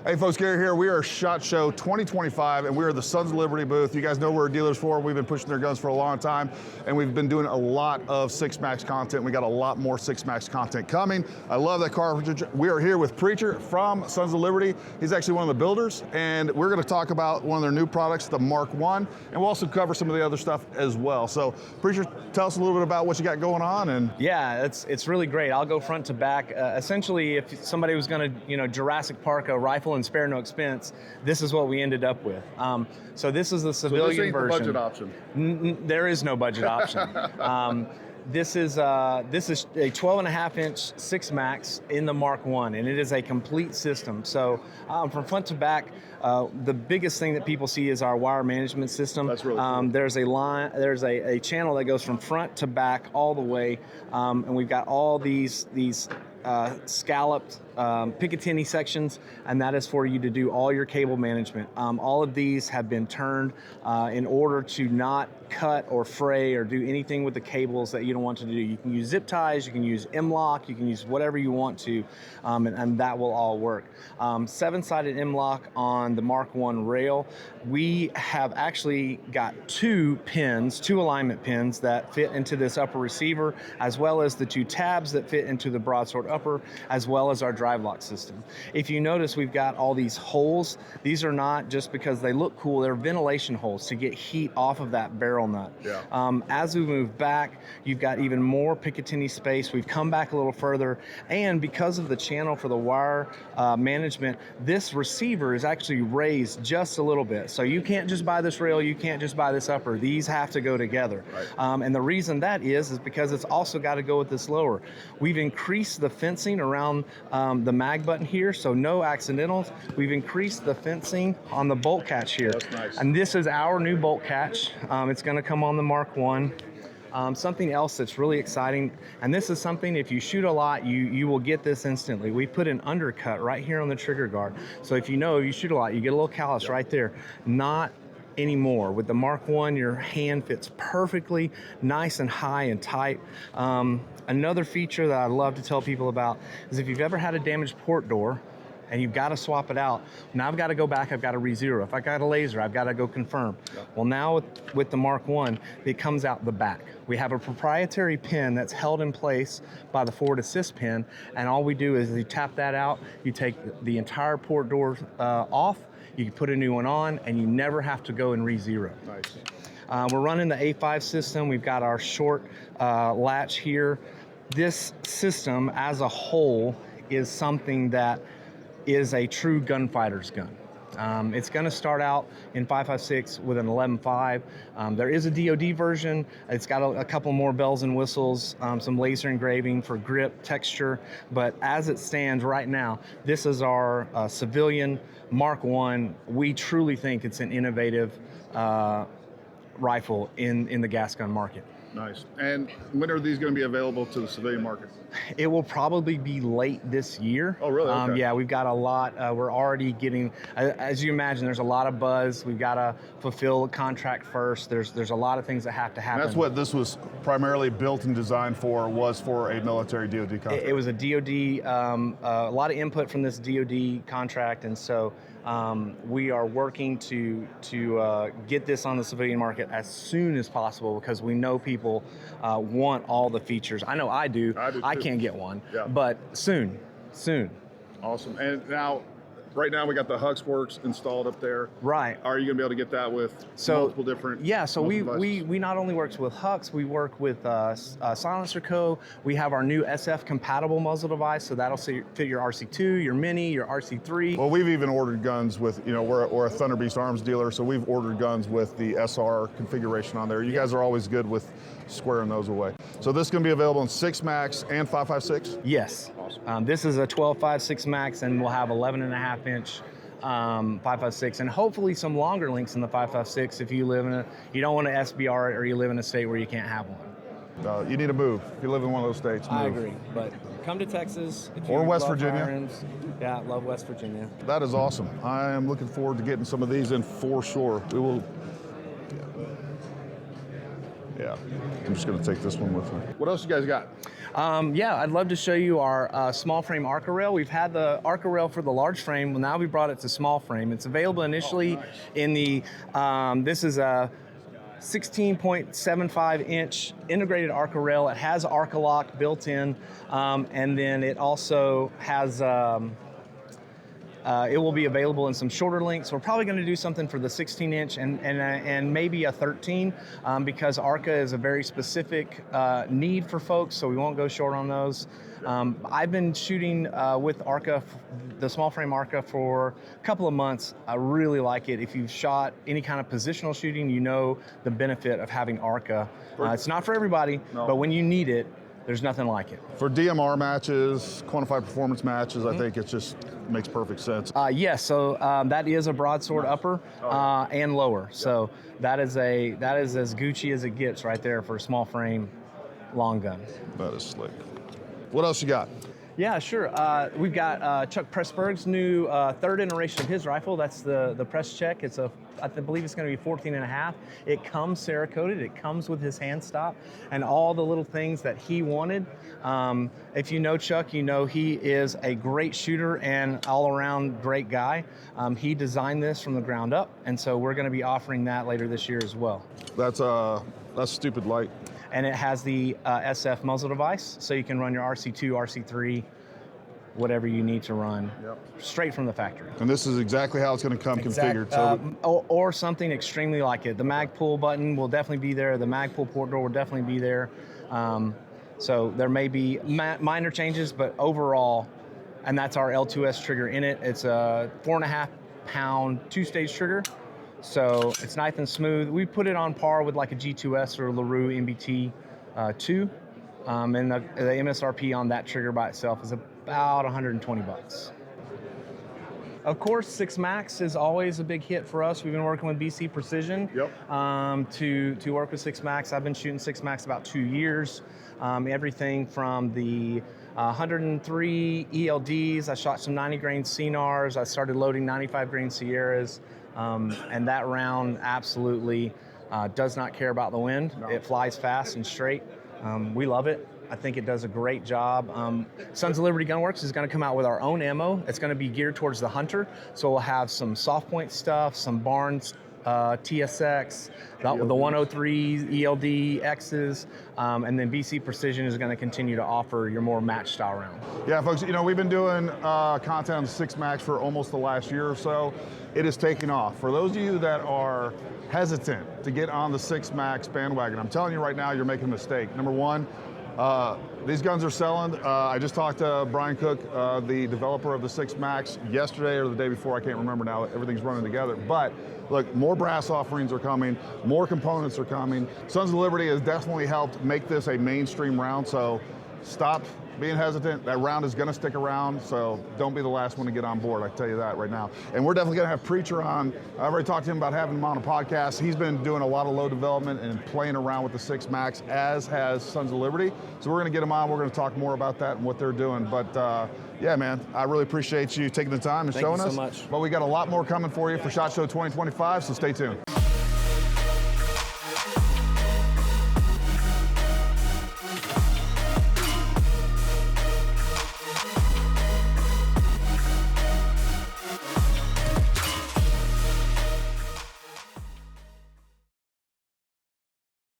Hey folks, Gary here. We are SHOT Show 2025 and we are the Sons of Liberty booth. You guys know we're dealers for. We've been pushing their guns for a long time and we've been doing a lot of 6MAX content. We got a lot more 6MAX content coming. I love that cartridge. We are here with Preacher from Sons of Liberty. He's actually one of the builders and we're going to talk about one of their new products, the Mark I, and we'll also cover some of the other stuff as well. So Preacher, tell us a little bit about what you got going on. And yeah, it's really great. I'll go front to back. Essentially, if somebody was going to, Jurassic Park a rifle and spare no expense, this is what we ended up with. So this is the civilian version. So this ain't the budget option. There is no budget option. This is a 12.5-inch 6MAX in the Mark I, and it is a complete system. So from front to back, the biggest thing that people see is our wire management system. That's really cool. There's a channel that goes from front to back all the way, and we've got all these scalloped Picatinny sections, and that is for you to do all your cable management. All of these have been turned in order to not cut or fray or do anything with the cables that you don't want to do. You can use zip ties, you can use M-lock, you can use whatever you want to, and that will all work. 7-sided M-lock on the Mark I rail. We have actually got two alignment pins that fit into this upper receiver, as well as the 2 tabs that fit into the broadsword upper, as well as our drive lock system. If you notice, we've got all these holes. These are not just because they look cool, they're ventilation holes to get heat off of that barrel nut. Yeah. As we move back, you've got even more Picatinny space. We've come back a little further, and because of the channel for the wire management, this receiver is actually raised just a little bit. So you can't just buy this rail, you can't just buy this upper. These have to go together. Right. And the reason that is because it's also got to go with this lower. We've increased the fencing around the mag button here, so no accidentals. We've increased the fencing on the bolt catch here. That's nice. And this is our new bolt catch. It's going to come on the Mark I. Something else that's really exciting, and this is something, if you shoot a lot, you will get this instantly. We put an undercut right here on the trigger guard. So if you shoot a lot, you get a little callus right there. Not anymore. With the Mark I, your hand fits perfectly, nice and high and tight. Another feature that I love to tell people about is if you've ever had a damaged port door and you've got to swap it out, now I've got to go back, I've got to re-zero. If I got a laser, I've got to go confirm. Yeah. Well, now with the Mark I, it comes out the back. We have a proprietary pin that's held in place by the forward assist pin, and all we do is you tap that out, you take the entire port door off, you can put a new one on, and you never have to go and re-zero. Nice. We're running the A5 system. We've got our short latch here. This system as a whole is something that is a true gunfighter's gun. It's going to start out in 5.56 with an 11.5. There is a DoD version. It's got a couple more bells and whistles, some laser engraving for grip, texture, but as it stands right now, this is our civilian Mark I. We truly think it's an innovative rifle in the gas gun market. Nice. And when are these going to be available to the civilian market? It will probably be late this year. Oh, really? Okay. Yeah, we've got a lot. We're already getting, as you imagine, there's a lot of buzz. We've got to fulfill a contract first. There's a lot of things that have to happen. And that's what this was primarily built and designed for, was for a military DoD contract. It was a DoD, a lot of input from this DoD contract, and so we are working to get this on the civilian market as soon as possible because we know people want all the features. I know I do. I can't get one, yeah. But soon. Awesome. And now, right now we got the Hux Works installed up there. Right. Are you going to be able to get that with multiple different? Yeah. So we not only work with Hux, we work with Silencer Co. We have our new SF compatible muzzle device, so that'll fit your RC2, your Mini, your RC3. Well, we've even ordered guns with, we're a Thunder Beast arms dealer, so we've ordered guns with the SR configuration on there. You guys are always good with squaring those away. So this is going to be available in 6MAX and 5.56? Yes. Awesome. This is a 12.5 6MAX, and we'll have 11.5-inch 5.56, and hopefully some longer links in the 5.56 if you don't want to SBR it or you live in a state where you can't have one. You need to move. If you live in one of those states, move. I agree, but come to Texas. Or West Virginia. Firearms. Yeah, love West Virginia. That is awesome. I am looking forward to getting some of these in for sure. We will. Yeah, I'm just gonna take this one with me. What else you guys got? Yeah, I'd love to show you our small frame ARCA rail. We've had the ARCA rail for the large frame. Well, now we brought it to small frame. It's available initially in the, this is a 16.75 inch integrated ARCA rail. It has ARCA lock built in, and then it also has, it will be available in some shorter lengths. We're probably going to do something for the 16 inch and maybe a 13 because ARCA is a very specific need for folks, so we won't go short on those. I've been shooting with ARCA, the small frame ARCA, for a couple of months. I really like it. If you've shot any kind of positional shooting, you know the benefit of having ARCA. It's not for everybody, but when you need it, there's nothing like it. For DMR matches, quantified performance matches, I think it just makes perfect sense. Yes, so that is a broadsword upper and lower. So that is as Gucci as it gets right there for a small frame long gun. That is slick. What else you got? Yeah, sure. We've got Chuck Pressburg's new third iteration of his rifle. That's the Press Check. It's I believe it's going to be 14.5. It comes Cerakoted. It comes with his hand stop and all the little things that he wanted. If you know Chuck, you know he is a great shooter and all-around great guy. He designed this from the ground up, and so we're going to be offering that later this year as well. That's stupid light. And it has the SF muzzle device, so you can run your RC2, RC3, whatever you need to run, straight from the factory. And this is exactly how it's going to come configured. Or something extremely like it. The mag pull button will definitely be there. The mag pull port door will definitely be there. So there may be minor changes, but overall, and that's our L2S trigger in it. It's a 4.5 pound 2-stage trigger. So it's nice and smooth. We put it on par with like a G2S or LaRue MBT 2. And the MSRP on that trigger by itself is about 120 bucks. Of course, 6 Max is always a big hit for us. We've been working with BC Precision to work with 6 Max. I've been shooting 6 Max about 2 years. Everything from the 103 ELDs. I shot some 90 grain CNRs. I started loading 95 grain Sierras. And that round absolutely does not care about the wind. No. It flies fast and straight. We love it. I think it does a great job. Sons of Liberty Gunworks is going to come out with our own ammo. It's going to be geared towards the hunter. So we'll have some soft point stuff, some Barnes TSX, the 103 ELD X's, and then BC Precision is going to continue to offer your more match style round. Yeah, folks, you know, we've been doing content on the 6 Max for almost the last year or so. It is taking off. For those of you that are hesitant to get on the 6 Max bandwagon, I'm telling you right now, you're making a mistake. Number one, these guns are selling. I just talked to Brian Cook, the developer of the 6 Max, yesterday or the day before, I can't remember now, everything's running together. But look, more brass offerings are coming, more components are coming. Sons of Liberty has definitely helped make this a mainstream round, so stop being hesitant. That round is gonna stick around, so don't be the last one to get on board, I can tell you that right now. And we're definitely gonna have Preacher on. I've already talked to him about having him on a podcast. He's been doing a lot of load development and playing around with the 6 Max, as has Sons of Liberty. So we're gonna get him on, we're gonna talk more about that and what they're doing. But yeah, man, I really appreciate you taking the time and showing us. Thank you so much. But we got a lot more coming for you for SHOT Show 2025, so stay tuned.